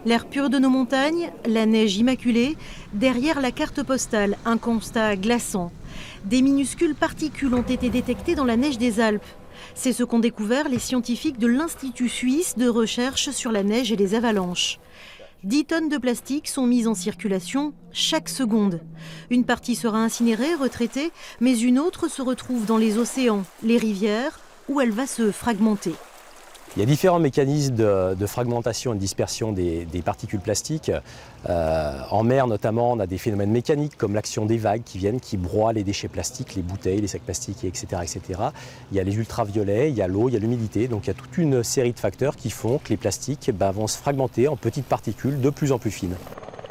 L'air pur de nos montagnes, la neige immaculée, derrière la carte postale, un constat glaçant. Des minuscules particules ont été détectées dans la neige des Alpes. C'est ce qu'ont découvert les scientifiques de l'Institut suisse de recherche sur la neige et les avalanches. 10 tonnes de plastique sont mises en circulation chaque seconde. Une partie sera incinérée, retraitée, mais une autre se retrouve dans les océans, les rivières, où elle va se fragmenter. Il y a différents mécanismes de fragmentation et de dispersion des particules plastiques. En mer notamment, on a des phénomènes mécaniques comme l'action des vagues qui broient les déchets plastiques, les bouteilles, les sacs plastiques, etc., etc. Il y a les ultraviolets, il y a l'eau, il y a l'humidité. Donc il y a toute une série de facteurs qui font que les plastiques vont se fragmenter en petites particules de plus en plus fines.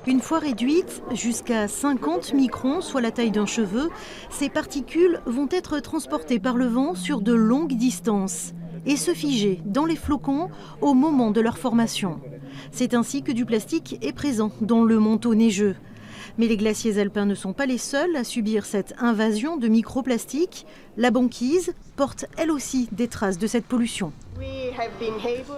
Une fois réduites jusqu'à 50 microns, soit la taille d'un cheveu, ces particules vont être transportées par le vent sur de longues distances et se figer dans les flocons au moment de leur formation. C'est ainsi que du plastique est présent dans le manteau neigeux. Mais les glaciers alpins ne sont pas les seuls à subir cette invasion de microplastiques. La banquise porte elle aussi des traces de cette pollution.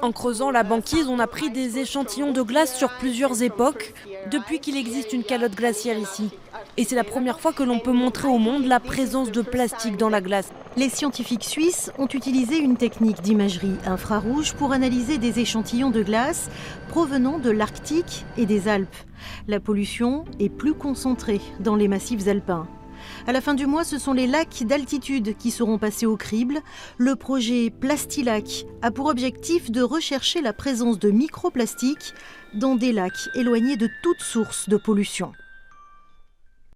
En creusant la banquise, on a pris des échantillons de glace sur plusieurs époques, depuis qu'il existe une calotte glaciaire ici. Et c'est la première fois que l'on peut montrer au monde la présence de plastique dans la glace. Les scientifiques suisses ont utilisé une technique d'imagerie infrarouge pour analyser des échantillons de glace provenant de l'Arctique et des Alpes. La pollution est plus concentrée dans les massifs alpins. À la fin du mois, ce sont les lacs d'altitude qui seront passés au crible. Le projet Plastilac a pour objectif de rechercher la présence de microplastiques dans des lacs éloignés de toute source de pollution.